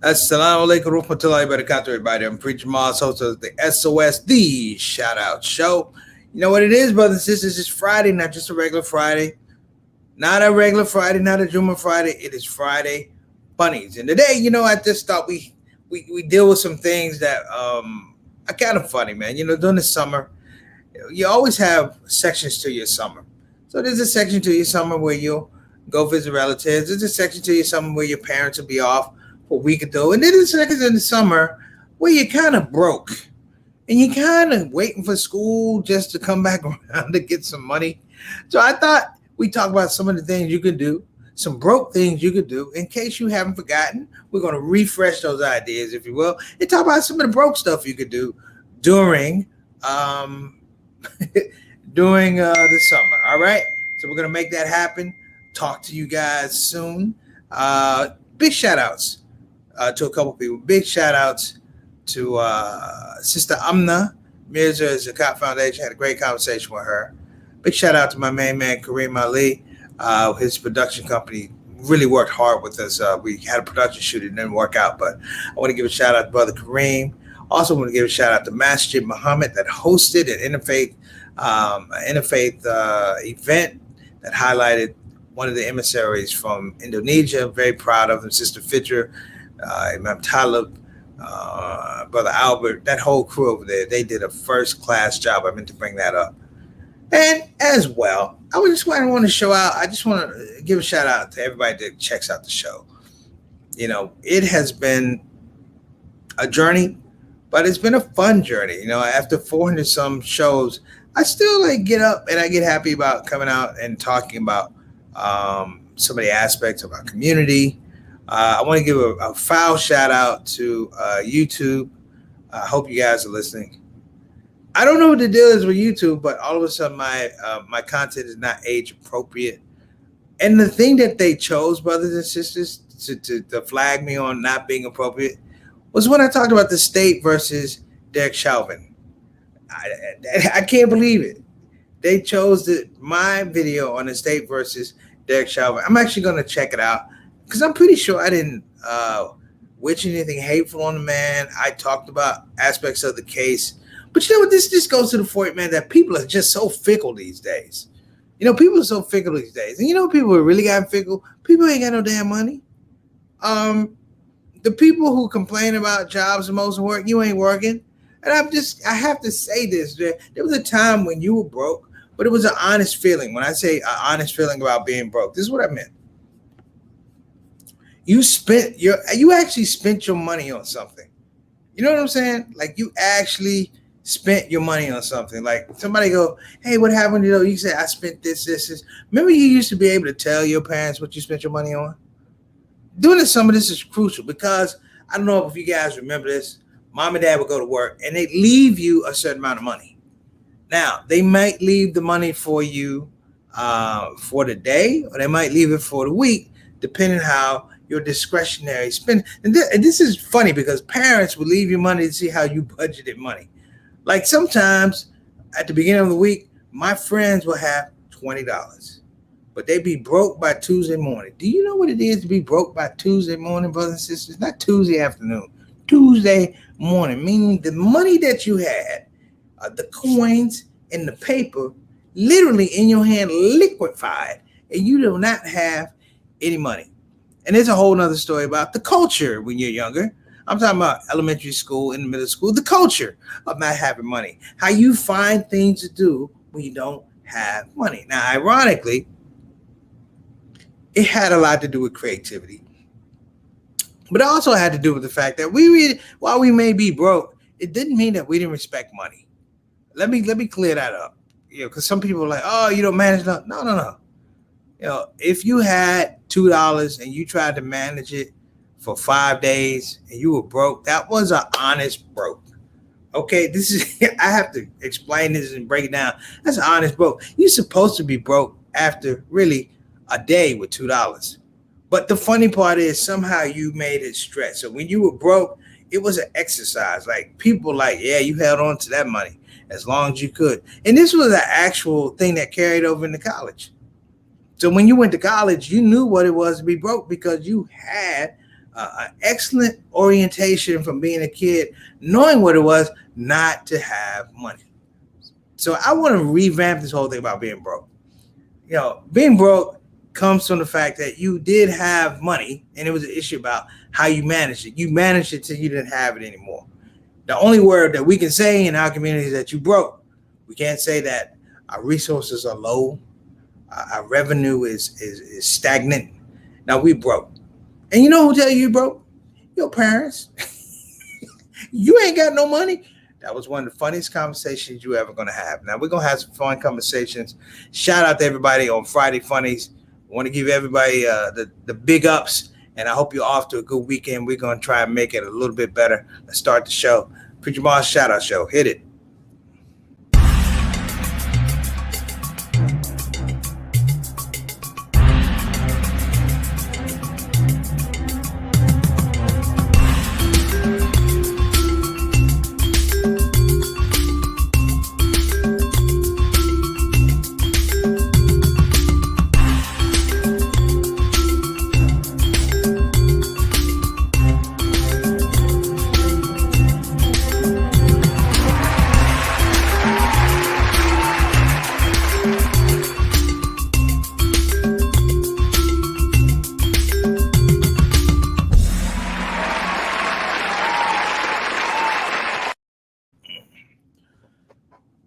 Assalamu alaikum warahmatullahi wabarakatuh, everybody. I'm Preacher Moss, host of the SOS, the Shout Out Show. You know what it is, brothers and sisters? It's Friday, not just a regular Friday. Not a regular Friday, not a Juma Friday. It is Friday Funnies. And today, I just thought we deal with some things that are kind of funny, man. During the summer, you always have sections to your summer. So there's a section to your summer where you'll go visit relatives. There's a section to your summer where your parents will be off for a week or two. And then there's a section in the summer where you're kind of broke and you're kind of waiting for school just to come back around to get some money. So I thought we talk about some of the things you could do, some broke things you could do. In case you haven't forgotten, we're going to refresh those ideas, if you will, and talk about some of the broke stuff you could do during um, during the summer. All right. So we're going to make that happen. Talk to you guys soon. Big shout outs to a couple people. Big shout outs to Sister Amna Mirza at Zakat Foundation. Had a great conversation with her. Big shout out to my main man, Kareem Ali. His production company really worked hard with us. We had a production shoot. It didn't work out, but I want to give a shout out to Brother Kareem. Also want to give a shout out to Masjid Muhammad that hosted an interfaith event that highlighted one of the emissaries from Indonesia. Very proud of him, Sister Fitra, Imam Talib, Brother Albert, that whole crew over there. They did a first class job. I meant to bring that up. And as well, I want to show out. I just want to give a shout out to everybody that checks out the show. It has been a journey, but it's been a fun journey. After 400 some shows, I still get up and I get happy about coming out and talking about some of the aspects of our community. I want to give a foul shout out to YouTube. I hope you guys are listening. I don't know what the deal is with YouTube, but all of a sudden my content is not age appropriate. And the thing that they chose, brothers and sisters, to flag me on not being appropriate was when I talked about the state versus Derek Chauvin. I can't believe it. They chose my video on the state versus Derek Chauvin. I'm actually going to check it out because I'm pretty sure I didn't wish anything hateful on the man. I talked about aspects of the case. But you know what? This just goes to the point, man, that people are just so fickle these days. People are so fickle these days. And people are really gotten fickle? People ain't got no damn money. The people who complain about jobs and most work, you ain't working. And I have to say this. There was a time when you were broke, but it was an honest feeling. When I say an honest feeling about being broke, this is what I meant. You actually spent your money on something. You know what I'm saying? Like you actually spent your money on something. Like somebody go, hey, what happened? You say, I spent this. Remember you used to be able to tell your parents what you spent your money on? Doing some of this is crucial because I don't know if you guys remember this. Mom and dad would go to work and they'd leave you a certain amount of money. Now, they might leave the money for you for the day, or they might leave it for the week, depending how your discretionary spend. And this is funny because parents will leave you money to see how you budgeted money. Like sometimes at the beginning of the week, my friends will have $20, but they be broke by Tuesday morning. Do you know what it is to be broke by Tuesday morning, brothers and sisters? Not Tuesday afternoon, Tuesday morning, meaning the money that you had, the coins and the paper, literally in your hand, liquefied, and you do not have any money. And there's a whole nother story about the culture when you're younger. I'm talking about elementary school and middle school, the culture of not having money, how you find things to do when you don't have money. Now, ironically, it had a lot to do with creativity, but it also had to do with the fact that while we may be broke, it didn't mean that we didn't respect money. Let me clear that up. Because some people are like, oh, you don't manage enough. No. If you had $2 and you tried to manage it for 5 days and you were broke, that was an honest broke. Okay, this is I have to explain this and break it down. That's an honest broke. You're supposed to be broke after really a day with $2. But the funny part is somehow you made it stretch. So when you were broke, it was an exercise. Like people like, yeah, you held on to that money as long as you could. And this was an actual thing that carried over into college. So when you went to college, you knew what it was to be broke because you had an excellent orientation from being a kid, knowing what it was not to have money. So I want to revamp this whole thing about being broke. Being broke comes from the fact that you did have money, and it was an issue about how you managed it. You managed it till you didn't have it anymore. The only word that we can say in our community is that you broke. We can't say that our resources are low, our revenue is stagnant. Now we broke. And you know who tell you broke? Your parents. You ain't got no money. That was one of the funniest conversations you ever going to have. Now we're going to have some fun conversations. Shout out to everybody on Friday Funnies. I want to give everybody the big ups, and I hope you're off to a good weekend. We're going to try and make it a little bit better. Let's start the show. Preacher Boss Shout Out Show. Hit it.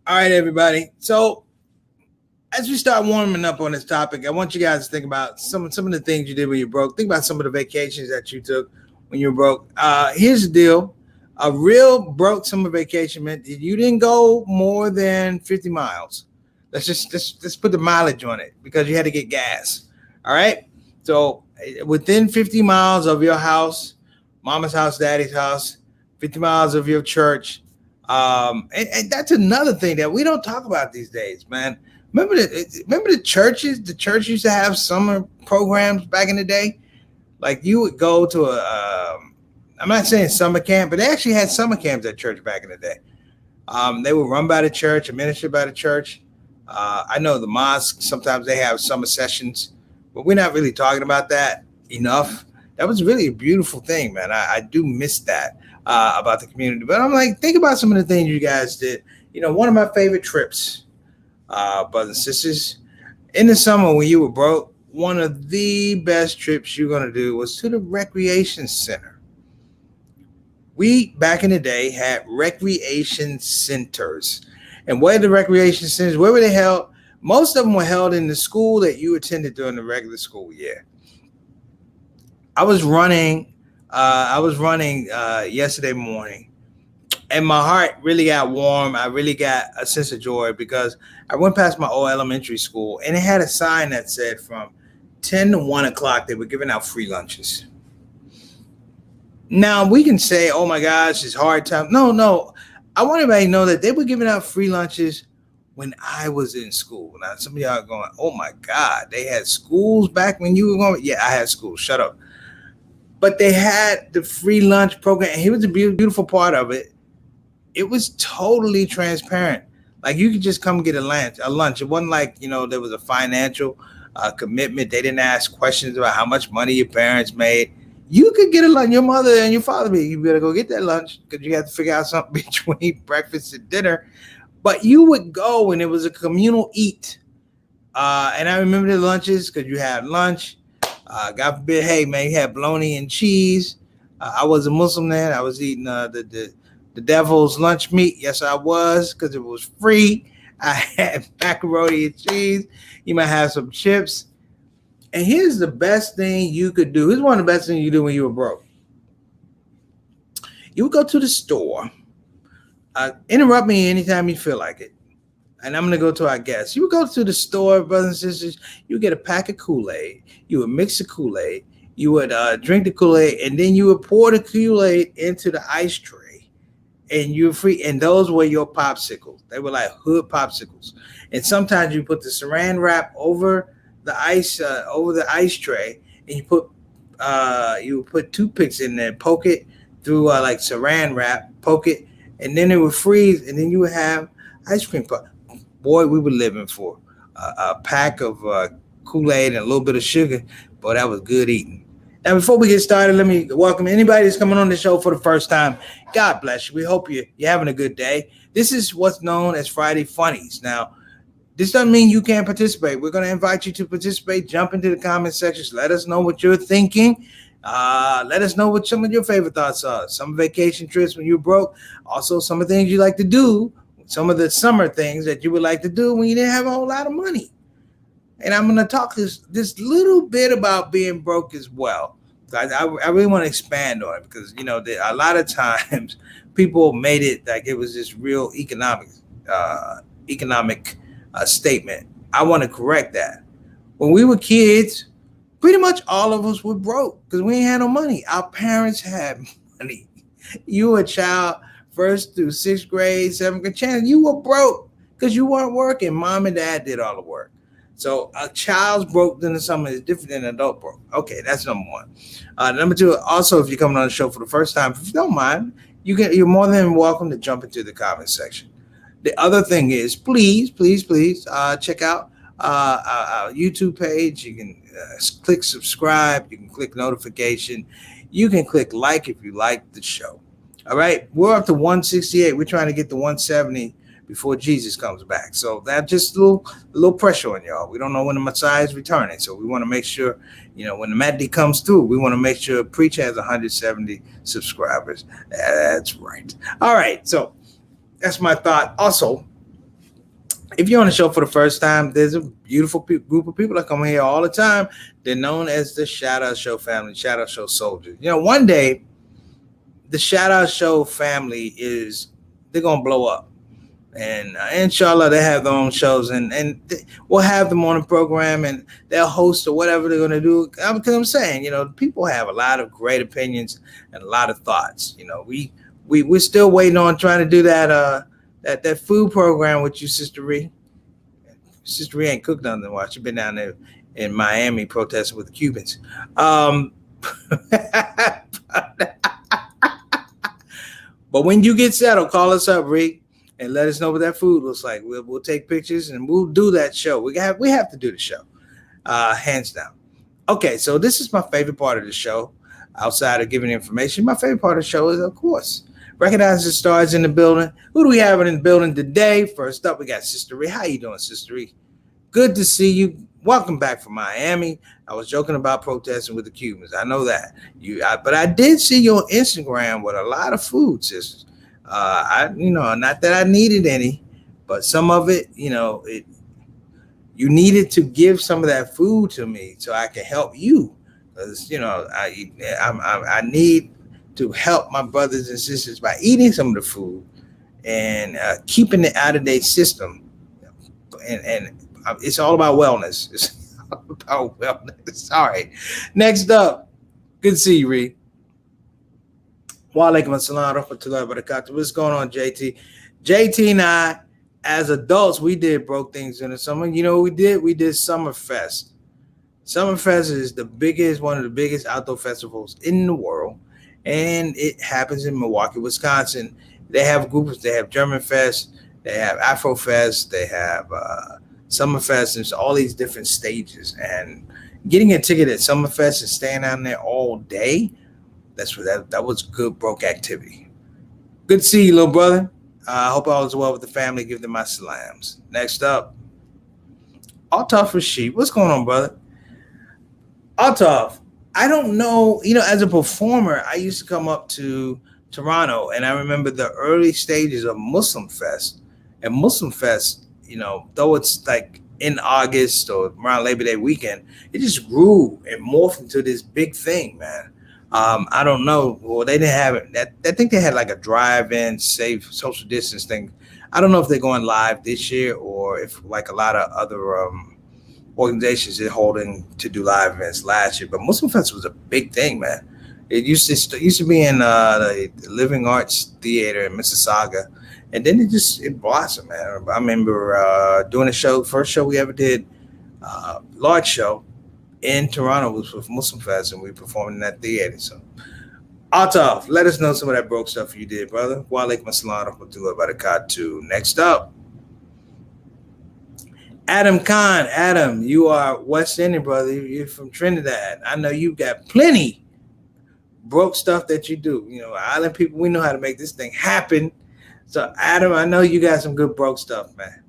All right, everybody. So as we start warming up on this topic, I want you guys to think about some of the things you did when you broke. Think about some of the vacations that you took when you were broke. Here's the deal. A real broke summer vacation meant you didn't go more than 50 miles. Let's put the mileage on it because you had to get gas. All right. So within 50 miles of your house, mama's house, daddy's house, 50 miles of your church. And that's another thing that we don't talk about these days, man. Remember the churches? The church used to have summer programs back in the day. Like you would go to I'm not saying summer camp, but they actually had summer camps at church back in the day. They were run by the church, administered by the church. I know the mosque, sometimes they have summer sessions, but we're not really talking about that enough. That was really a beautiful thing, man. I do miss that. About the community, but I'm like, think about some of the things you guys did. One of my favorite trips, brothers and sisters, in the summer when you were broke, one of the best trips you're going to do was to the recreation center. We, back in the day, had recreation centers. And where the recreation centers, where were they held? Most of them were held in the school that you attended during the regular school year. I was running yesterday morning, and my heart really got warm. I really got a sense of joy because I went past my old elementary school, and it had a sign that said from 10 to 1 o'clock, they were giving out free lunches. Now, we can say, oh, my gosh, it's hard time. No. I want everybody to know that they were giving out free lunches when I was in school. Now, some of y'all are going, oh, my God, they had schools back when you were going. Yeah, I had schools. Shut up. But they had the free lunch program. And here was the beautiful part of it. It was totally transparent. Like you could just come get a lunch. It wasn't like, there was a financial commitment. They didn't ask questions about how much money your parents made. You could get a lunch. Your mother and your father, you better go get that lunch because you have to figure out something between breakfast and dinner. But you would go and it was a communal eat. And I remember the lunches because you had lunch. God forbid, hey man, you had bologna and cheese. I was a Muslim then. I was eating the devil's lunch meat. Yes, I was, because it was free. I had macaroni and cheese. You might have some chips. And here's the best thing you could do. Here's one of the best things you do when you were broke. You would go to the store. Interrupt me anytime you feel like it. And I'm going to go to our guests. You would go to the store, brothers and sisters. You would get a pack of Kool-Aid. You would mix the Kool-Aid. You would drink the Kool-Aid. And then you would pour the Kool-Aid into the ice tray. And you're free. And those were your popsicles. They were like hood popsicles. And sometimes you put the saran wrap over the ice tray. And you would put toothpicks in there, poke it through like saran wrap, poke it. And then it would freeze. And then you would have ice cream pop. Boy, we were living for a pack of Kool-Aid and a little bit of sugar. Boy, that was good eating. Now, before we get started, let me welcome anybody that's coming on the show for the first time. God bless you. We hope you're having a good day. This is what's known as Friday Funnies. Now, this doesn't mean you can't participate. We're going to invite you to participate. Jump into the comment sections. Let us know what you're thinking. Let us know what some of your favorite thoughts are. Some vacation trips when you're broke. Also, some of the things you like to do. Some of the summer things that you would like to do when you didn't have a whole lot of money. And I'm going to talk this little bit about being broke as well. I really want to expand on it because, a lot of times people made it like it was this real economic statement. I want to correct that. When we were kids, pretty much all of us were broke because we ain't had no money. Our parents had money. You were a child first through sixth grade, seventh grade, you were broke because you weren't working. Mom and dad did all the work. So a child's broke than something is different than an adult broke. Okay, that's number one. Number two, also, if you're coming on the show for the first time, if you don't mind, you're more than welcome to jump into the comment section. The other thing is, please, check out our YouTube page. You can click subscribe. You can click notification. You can click like if you like the show. All right, we're up to 168. We're trying to get to 170 before Jesus comes back. So that's just a little pressure on y'all. We don't know when the Messiah is returning. So we want to make sure, when the Mahdi comes through, we want to make sure Preach has 170 subscribers. That's right. All right. So that's my thought. Also, if you're on the show for the first time, there's a beautiful group of people that come here all the time. They're known as the ShOUT Show family, ShOUT Show soldiers. One day, the ShOUT Show family they're going to blow up. And inshallah, they have their own shows, and we'll have them on the program, and they'll host or whatever they're going to do. Because I'm saying, people have a lot of great opinions and a lot of thoughts. We're still waiting on trying to do that food program with you, Sister Ree. Sister Ree ain't cooked nothing in a while. She's been down there in Miami protesting with the Cubans. But when you get settled, call us up, Ree. And let us know what that food looks like. We'll take pictures and we'll do that show. We have to do the show, hands down. Okay, so this is my favorite part of the show. Outside of giving information, my favorite part of the show is, of course, recognize the stars in the building. Who do we have in the building today? First up, we got Sister Ree. How you doing, Sister Ree? Good to see you. Welcome back from Miami. I was joking about protesting with the Cubans. I know that but I did see you on Instagram with a lot of food, sisters. Not that I needed any, but some of it, you needed to give some of that food to me so I can help you, because I need to help my brothers and sisters by eating some of the food and keeping it out of their system, and it's all about wellness. It's all about wellness. All right, next up, good to see you, Reed. Walaikum assalam rahmatullahi wa barakatuh. What's going on, JT? JT and I, as adults, we did broke things in the summer. You know what we did? We did Summerfest. Summerfest is one of the biggest outdoor festivals in the world, and it happens in Milwaukee, Wisconsin. They have groups. They have German Fest. They have Afro Fest. They have Summerfest. There's all these different stages, and getting a ticket at Summerfest and staying down there all day. That was good broke activity. Good to see you, little brother. I hope all is well with the family. Give them my salams. Next up, Altaf Rashid. What's going on, brother? Altaf, I don't know. As a performer, I used to come up to Toronto, and I remember the early stages of Muslim Fest. And Muslim Fest, though it's like in August or around Labor Day weekend, it just grew and morphed into this big thing, man. I don't know. Well, they didn't have it. I think they had like a drive-in, safe, social distance thing. I don't know if they're going live this year or if, like a lot of other organizations, are holding to do live events last year. But Muslim Fest was a big thing, man. It used to be in the Living Arts Theater in Mississauga, and then it blossomed, man. I remember doing a show, first show we ever did, large show in Toronto was with Muslim Fest, and we performed in that theater. So, Altaf, let us know some of that broke stuff you did, brother. Walaikum assalam rahmatullahi wa barakatuh. Next up, Adam Khan, Adam, you are West Indian, brother. You're from Trinidad. I know you got plenty broke stuff that you do. Island people, we know how to make this thing happen. So, Adam, I know you got some good broke stuff, man.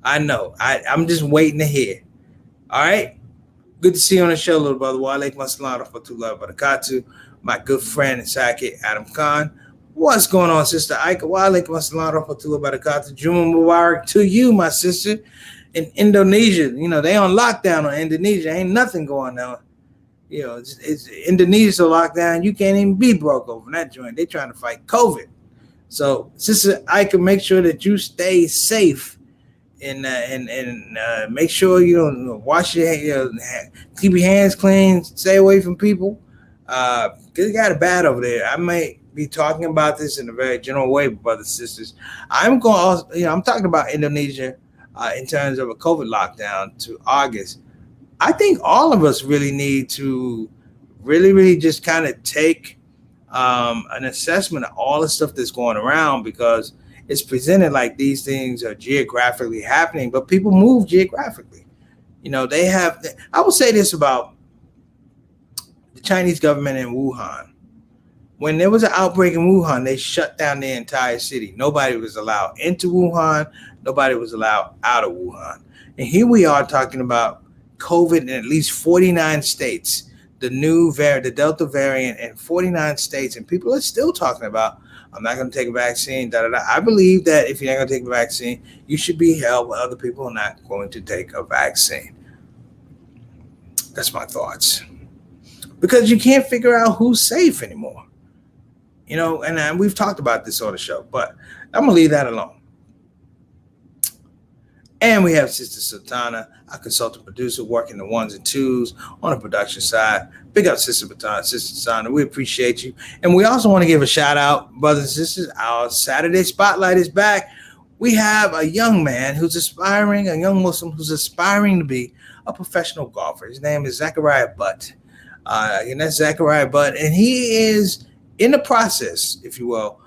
I know. I'm just waiting to hear. All right? Good to see you on the show, little brother. Wa alaikum assalam wa rahmatullahi wa barakatuh. My good friend and sidekick, Adam Khan. What's going on, Sister Aika? Wa alaikum assalam wa rahmatullahi wa barakatuh. Juma Mubarak to you, my sister. In Indonesia, they on lockdown on Indonesia. Ain't nothing going on. It's Indonesia's a lockdown. You can't even be broke over that joint. They trying to fight COVID. So, Sister Aika, make sure that you stay safe and make sure you don't wash your hands, keep your hands clean, stay away from people. Because it got it bad over there. I might be talking about this in a very general way, brothers and sisters. I'm talking about Indonesia in terms of a COVID lockdown to August. I think all of us really need to really just kind of take an assessment of all the stuff that's going around, because it's presented like these things are geographically happening, but people move geographically. They have. I will say this about the Chinese government in Wuhan. When there was an outbreak in Wuhan, they shut down the entire city. Nobody was allowed into Wuhan. Nobody was allowed out of Wuhan. And here we are talking about COVID in at least 49 states, the Delta variant in 49 states, and people are still talking about, I'm not going to take a vaccine, I believe that if you're not going to take a vaccine, you should be held with other people who are not going to take a vaccine. That's my thoughts. Because you can't figure out who's safe anymore. And we've talked about this on the show, but I'm going to leave that alone. And we have Sister Sultana, our consultant producer, working the ones and twos on the production side. Big up, Sister Sultana. We appreciate you. And we also want to give a shout out, brothers and sisters. Our Saturday Spotlight is back. We have a young man a young Muslim who's aspiring to be a professional golfer. His name is Zachariah Butt. And that's Zachariah Butt. And he is in the process, if you will.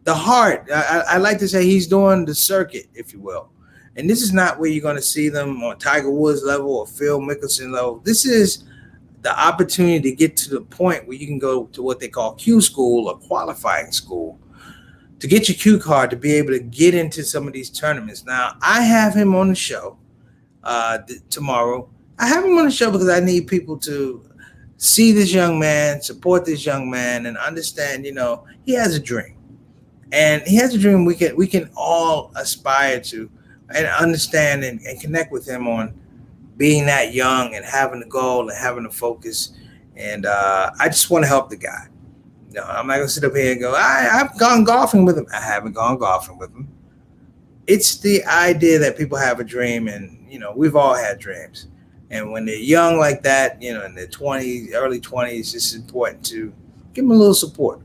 I like to say he's doing the circuit, if you will. And this is not where you're going to see them on Tiger Woods level or Phil Mickelson level. This is the opportunity to get to the point where you can go to what they call Q school or qualifying school to get your Q card to be able to get into some of these tournaments. Now, I have him on the show tomorrow. I have him on the show because I need people to see this young man, support this young man, and understand, he has a dream. And he has a dream we can all aspire to, and understand and connect with him on being that young and having a goal and having a focus. And I just want to help the guy. I'm not going to sit up here and go, I've gone golfing with him. I haven't gone golfing with him. It's the idea that people have a dream, and, we've all had dreams. And when they're young like that, in their 20s, early 20s, it's important to give them a little support.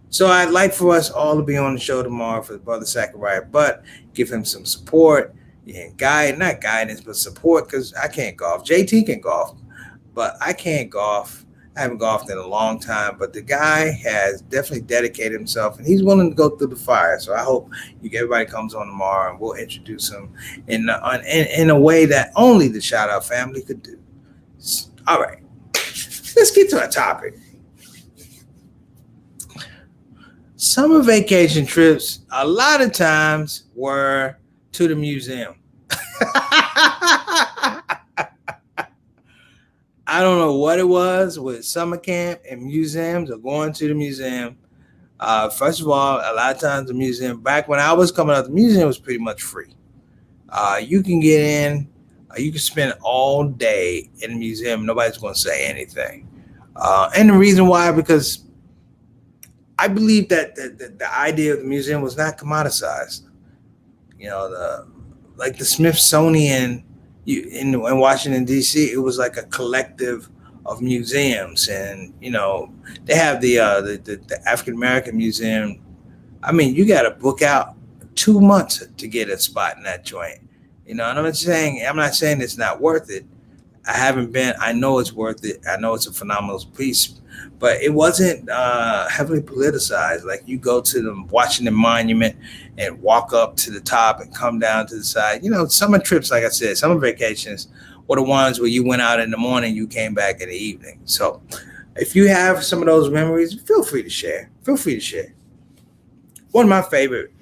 So I'd like for us all to be on the show tomorrow for Brother Zachariah Butt, give him some support and not guidance, but support, because I can't golf. JT can golf, but I can't golf. I haven't golfed in a long time, but the guy has definitely dedicated himself, and he's willing to go through the fire. So I hope everybody comes on tomorrow, and we'll introduce him in a way that only the Shout Out family could do. All right, let's get to our topic. Summer vacation trips a lot of times were to the museum. I don't know what it was with summer camp and museums or going to the museum. First of all, a lot of times the museum, back when I was coming out, the museum was pretty much free. You can get in, you can spend all day in the museum. Nobody's going to say anything. And the reason why, because I believe that the idea of the museum was not commoditized. Like the Smithsonian in Washington, D.C., it was like a collective of museums. And, they have the African-American Museum. I mean, you got to book out 2 months to get a spot in that joint. And I'm not saying it's not worth it. I haven't been. I know it's worth it. I know it's a phenomenal piece. but it wasn't heavily politicized. Like you go to the Washington Monument and walk up to the top and come down to the side. Summer trips, like I said, summer vacations were the ones where you went out in the morning, you came back in the evening. So if you have some of those memories, feel free to share. Feel free to share. One of my favorite,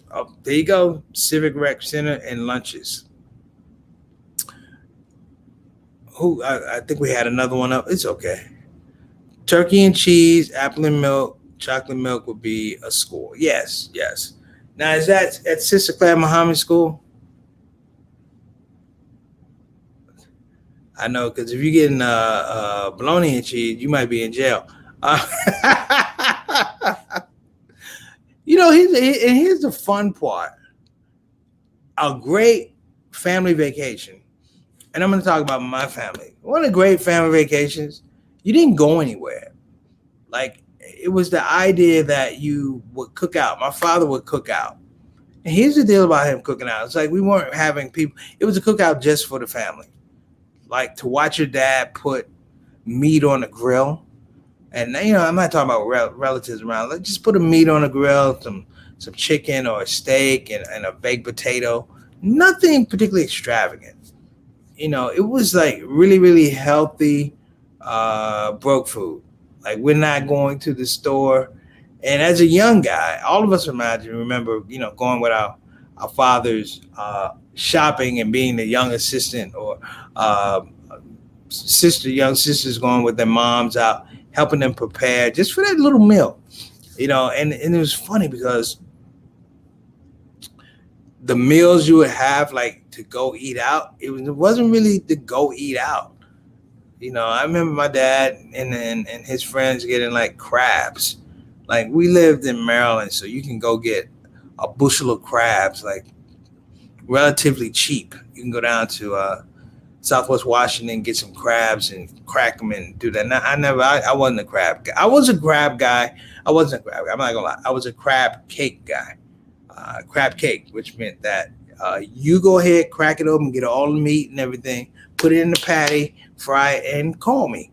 there you go, Civic Rec Center and lunches. I think we had another one up. It's okay. Turkey and cheese, apple and milk, chocolate milk would be a score. Yes, yes. Now, is that at Sister Claire Muhammad School? I know, because if you're getting bologna and cheese, you might be in jail. Here's the fun part. A great family vacation, and I'm going to talk about my family. One of the great family vacations, you didn't go anywhere. Like, it was the idea that you would cook out. My father would cook out. And here's the deal about him cooking out. It's like we weren't having people. It was a cookout just for the family. Like to watch your dad put meat on the grill. And, I'm not talking about relatives around. Let's just put a meat on the grill, some chicken or a steak and a baked potato. Nothing particularly extravagant. It was like really, really healthy, broke food. Like we're not going to the store. And as a young guy, all of us remember, going with our fathers shopping and being the young assistant or young sisters going with their moms out, helping them prepare just for that little meal. And it was funny because the meals you would have like to go eat out, it wasn't really to go eat out. I remember my dad and his friends getting like crabs. Like we lived in Maryland, so you can go get a bushel of crabs, like relatively cheap. You can go down to Southwest Washington, get some crabs and crack them and do that. Now, I wasn't a crab guy. I was a crab guy. I wasn't a crab guy. I'm not gonna lie. I was a crab cake guy. Crab cake, which meant that you go ahead, crack it open, get all the meat and everything, put it in the patty, fry it, and call me.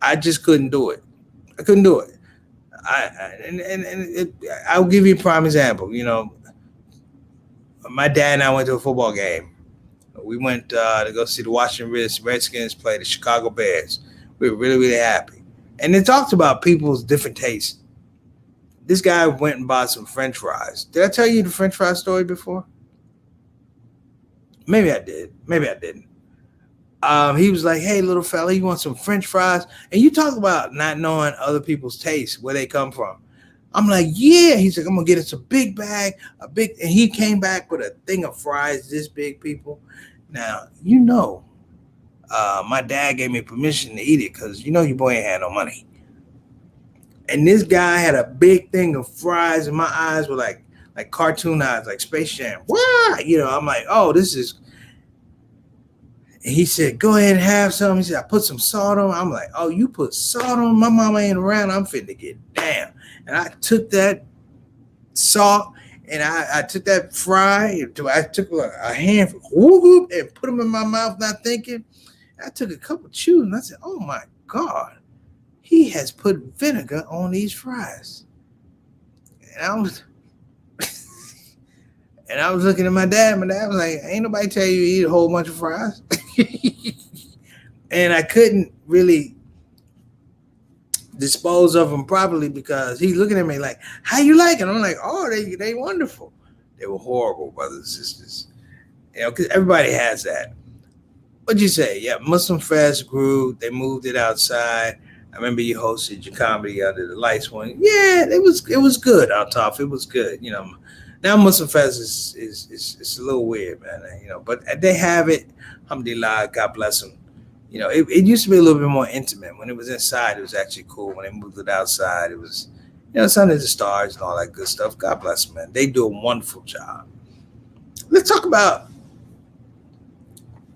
I just couldn't do it. I couldn't do it. I'll give you a prime example. My dad and I went to a football game. We went to go see the Washington Redskins play the Chicago Bears. We were really, really happy. And it talks about people's different tastes. This guy went and bought some French fries. Did I tell you the French fry story before? Maybe I did. Maybe I didn't. He was like, hey, little fella, you want some French fries? And you talk about not knowing other people's tastes, where they come from. I'm like, yeah. He's like, I'm going to get us a big bag, and he came back with a thing of fries this big, people. Now, my dad gave me permission to eat it because, your boy ain't had no money. And this guy had a big thing of fries, and my eyes were like cartoon eyes, like Space Jam. Wow! I'm like, oh, this is. And he said, go ahead and have some. He said, I put some salt on. I'm like, oh, you put salt on? My mama ain't around. I'm finna get down. And I took that salt and I took that fry. I took a handful and put them in my mouth, not thinking. I took a couple chews and I said, oh my God, he has put vinegar on these fries. And I was looking at my dad. My dad was like, ain't nobody tell you to eat a whole bunch of fries. And I couldn't really dispose of them properly because he's looking at me like, how you like it? I'm like, oh, they wonderful. They were horrible, brothers and sisters. Because everybody has that. What'd you say? Yeah, Muslim Fest grew. They moved it outside. I remember you hosted your comedy under the lights one. Yeah, it was good out top. It was good. Now Muslim Fest is a little weird, man. But they have it. Alhamdulillah, God bless them. It used to be a little bit more intimate. When it was inside, it was actually cool. When they moved it outside, it was, Sunday the Stars and all that good stuff. God bless them, man. They do a wonderful job. Let's talk about,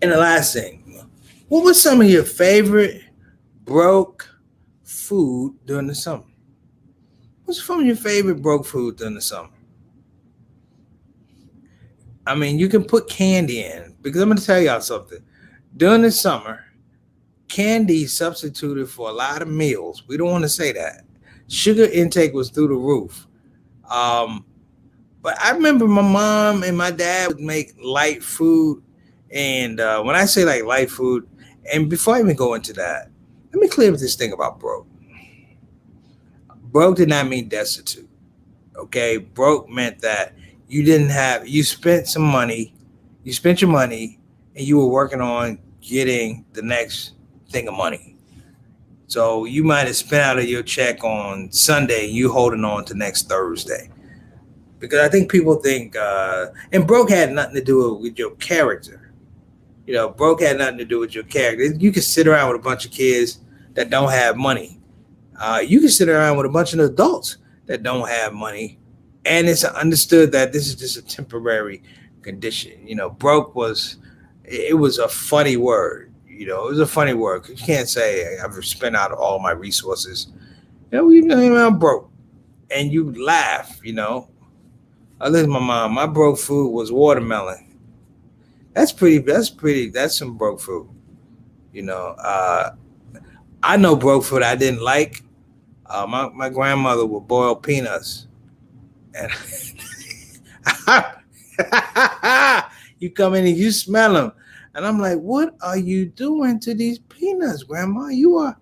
and the last thing, what was some of your favorite broke food during the summer? What's some of your favorite broke food during the summer? I mean, you can put candy in because I'm going to tell y'all something. During the summer, candy substituted for a lot of meals. We don't want to say that. Sugar intake was through the roof. Um, but I remember my mom and my dad would make light food. And when I say like light food, and before I even go into that, let me clear up this thing about broke. Broke did not mean destitute. Okay, broke meant that you spent some money, you spent your money, and you were working on getting the next thing of money. So you might have spent out of your check on Sunday, you holding on to next Thursday. Because I think people think, and broke had nothing to do with your character. Broke had nothing to do with your character. You can sit around with a bunch of kids that don't have money. You can sit around with a bunch of adults that don't have money, and it's understood that this is just a temporary condition. Broke was a funny word. It was a funny word because you can't say I've spent out all my resources. I'm broke, and you laugh. I listen to my mom. My broke food was watermelon. That's pretty. That's some broke food. I know broke food I didn't like. My grandmother would boil peanuts, and you come in and you smell them, and I'm like, "What are you doing to these peanuts, Grandma? You are."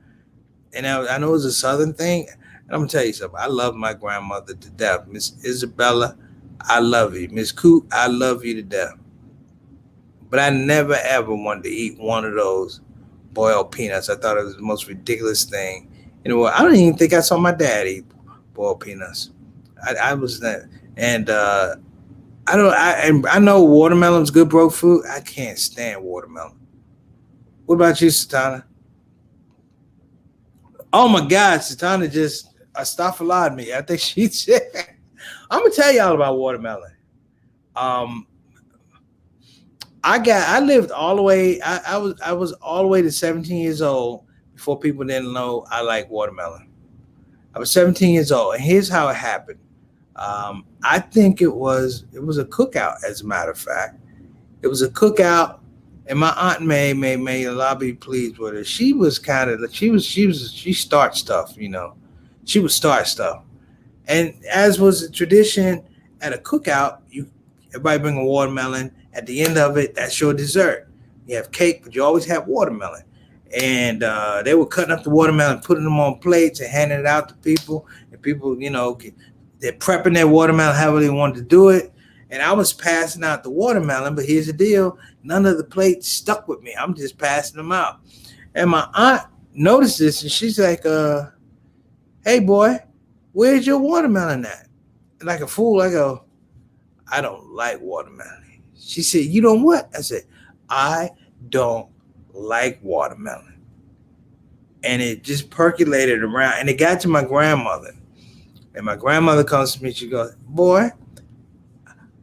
And I know it's a Southern thing. And I'm gonna tell you something. I love my grandmother to death, Miss Isabella. I love you, Miss Coot. I love you to death. But I never ever wanted to eat one of those boiled peanuts. I thought it was the most ridiculous thing. I don't even think I saw my dad eat boiled peanuts. I was that, and I know watermelon's good broke food. I can't stand watermelon. What about you, Satana? Oh my God, Satana just astaghfirullahed me. I think she said, I'm gonna tell y'all about watermelon. Um, I lived all the way. I was all the way to 17 years old before people didn't know I like watermelon. I was 17 years old, and here's how it happened. I think it was a cookout, as a matter of fact. It was a cookout, and my aunt May Allah be pleased with her. She was kind of she start stuff. She would start stuff, and as was the tradition at a cookout, everybody bring a watermelon. At the end of it, that's your dessert. You have cake, but you always have watermelon. And they were cutting up the watermelon, putting them on plates, and handing it out to people. And people, they're prepping their watermelon however they wanted to do it. And I was passing out the watermelon, but here's the deal: none of the plates stuck with me. I'm just passing them out. And my aunt noticed this, and she's like, "Hey, boy, where's your watermelon at?" And like a fool, I go, "I don't like watermelon." She said, "You don't what?" I said, "I don't like watermelon." And it just percolated around, and it got to my grandmother. And my grandmother comes to me, she goes, "Boy,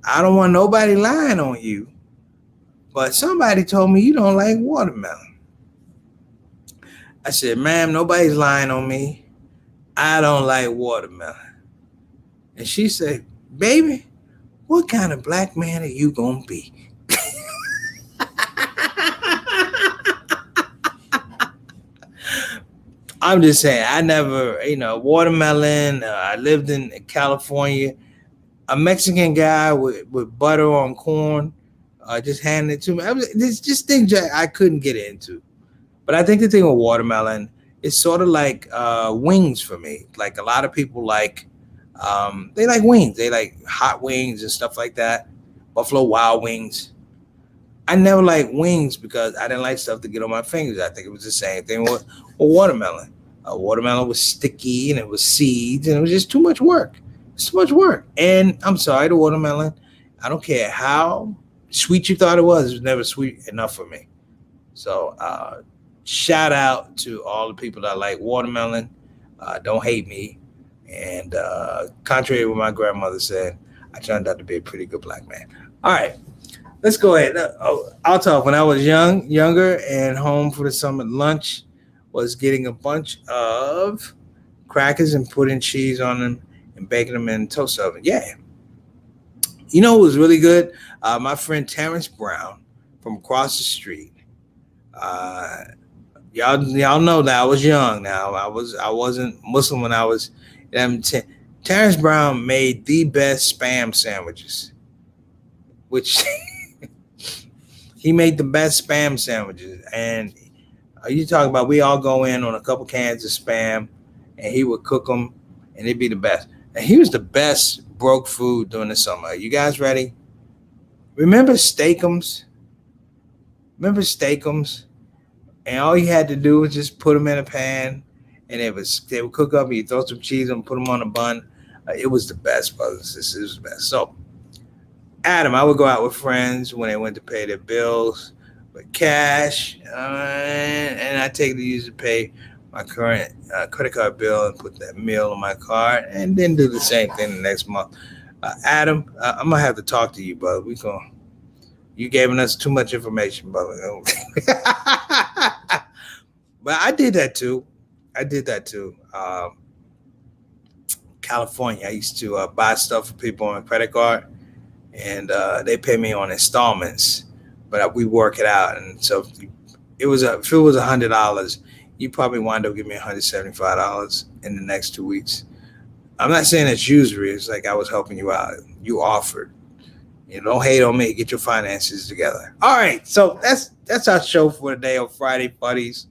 I don't want nobody lying on you, but somebody told me you don't like watermelon." I said, "Ma'am, nobody's lying on me. I don't like watermelon." And she said, "Baby, what kind of black man are you gonna be?" I'm just saying, I never, watermelon. I lived in California. A Mexican guy with butter on corn just handed it to me. There's just things that I couldn't get into. But I think the thing with watermelon is sort of like wings for me. Like a lot of people they like wings. They like hot wings and stuff like that. Buffalo Wild Wings. I never liked wings because I didn't like stuff to get on my fingers. I think it was the same thing with watermelon. Watermelon was sticky and it was seeds and it was just too much work. It's too much work. And I'm sorry, the watermelon, I don't care how sweet you thought it was never sweet enough for me. So shout out to all the people that like watermelon. Don't hate me. And contrary to what my grandmother said, I turned out to be a pretty good black man. All right, let's go ahead. I'll talk. When I was younger and home for the summer lunch, was getting a bunch of crackers and putting cheese on them and baking them in a toast oven. Yeah. It was really good? My friend Terrence Brown from across the street Y'all know that I was young. Now I wasn't Muslim when I was 10. Terrence Brown made the best spam sandwiches, which he made the best spam sandwiches. And you talk about we all go in on a couple cans of spam, and he would cook them, and it'd be the best. And he was the best broke food during the summer. You guys ready? Remember Steakums? Remember Steakums? And all you had to do was just put them in a pan, and they would cook up. And you throw some cheese and put them on a bun. It was the best, brothers. This is the best. So, Adam, I would go out with friends when they went to pay their bills with cash, and I take the use to pay my current credit card bill and put that meal on my card, and then do the same thing the next month. Adam, I'm gonna have to talk to you, brother. You giving us too much information, brother. But I did that too. I did that too. California, I used to buy stuff for people on a credit card, and they pay me on installments, but we work it out. And so if it was $100, you probably wind up giving me $175 in the next 2 weeks. I'm not saying it's usury. It's like I was helping you out. You offered. Don't hate on me. Get your finances together. All right. So that's our show for today on Friday Funnies.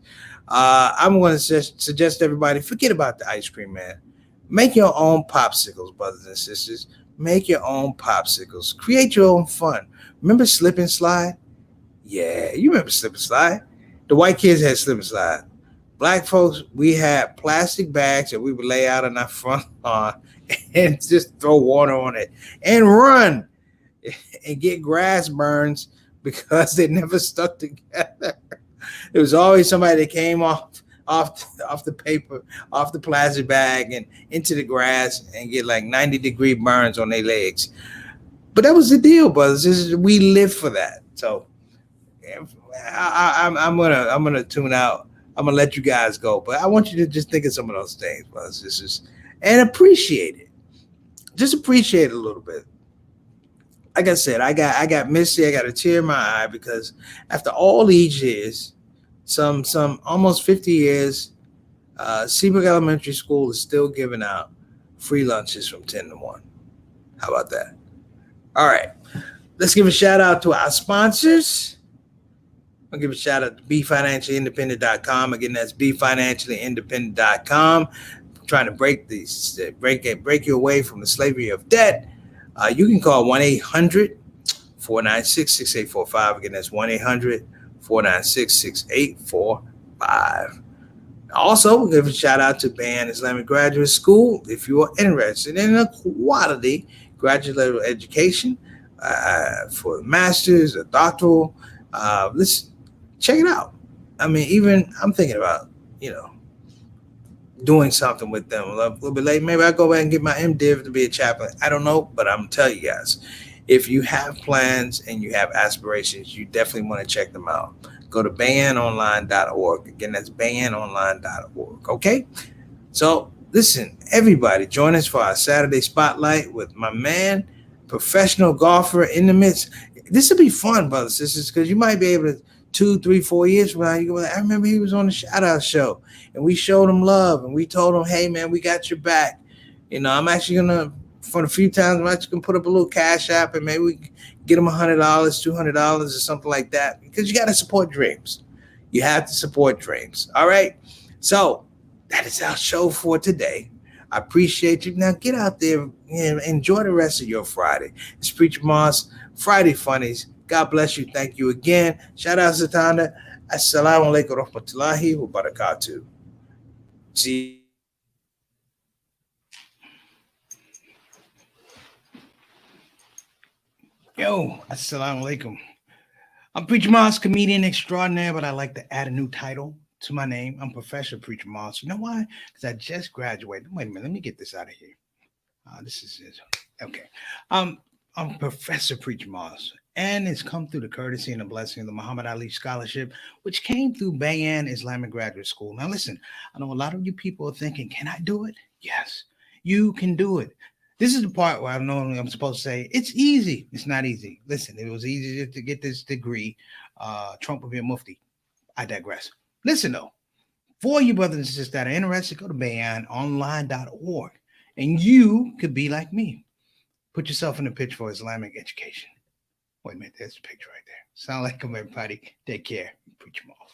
I'm going to suggest everybody forget about the ice cream man. Make your own popsicles, brothers and sisters. Make your own popsicles. Create your own fun. Remember Slip and Slide? Yeah, you remember Slip and Slide. The white kids had Slip and Slide. Black folks, we had plastic bags that we would lay out on our front lawn and just throw water on it and run and get grass burns because they never stuck together. It was always somebody that came off the paper, off the plastic bag, and into the grass and get like 90-degree burns on their legs. But that was the deal, brothers. We live for that. So I'm gonna tune out. I'm gonna let you guys go, but I want you to just think of some of those things, brothers. And appreciate it. Just appreciate it a little bit. Like I said, I got misty. I got a tear in my eye because after all these years, some almost 50 years, Seabrook Elementary School is still giving out free lunches from 10 to 1. How about that? All right. Let's give a shout out to our sponsors. I'll give a shout out to BeFinanciallyIndependent.com. Again, that's BeFinanciallyIndependent.com. Trying to break you away from the slavery of debt. You can call 1-800-496-6845. Again, that's 1-800-496-6845. Also, we'll give a shout out to Bayan Islamic Graduate School. If you are interested in a quality graduate level education for a master's, a doctoral, let's check it out. I mean, even I'm thinking about, doing something with them a little bit late. Maybe I go back and get my MDiv to be a chaplain. I don't know, but I'm telling you guys, if you have plans and you have aspirations, you definitely want to check them out. Go to banonline.org. Again, that's banonline.org. Okay? So listen, everybody, join us for our Saturday Spotlight with my man, professional golfer in the midst. This will be fun, brothers and sisters, because you might be able to 2, 3, 4 years from now, you go like, I remember he was on the ShOUT show, and we showed him love, and we told him, hey man, we got your back. I'm actually gonna, for a few times, I'm actually gonna put up a little cash app, and maybe we get him $100, $200, or something like that, because you got to support dreams. You have to support dreams. All right. So that is our show for today. I appreciate you. Now get out there and enjoy the rest of your Friday. It's Preacher Moss, Friday Funnies. God bless you. Thank you again. Shout out Satanda. Assalamu alaikum rahmatullahi wa barakatuh. See. Yo, assalamu alaikum. I'm Preacher Moss, comedian extraordinaire, but I like to add a new title to my name. I'm Professor Preacher Moss. You know why? Because I just graduated. Wait a minute. Let me get this out of here. This is it. Okay. I'm Professor Preacher Moss. And it's come through the courtesy and the blessing of the Muhammad Ali Scholarship, which came through Bayan Islamic Graduate School. Now, listen, I know a lot of you people are thinking, can I do it? Yes, you can do it. This is the part where I'm supposed to say, it's easy. It's not easy. Listen, if it was easy to get this degree, Trump would be a mufti. I digress. Listen though, for you brothers and sisters that are interested, go to bayononline.org and you could be like me. Put yourself in the picture for Islamic education. Wait a minute, there's a picture right there. Sound like them, everybody. Take care. Preach them off.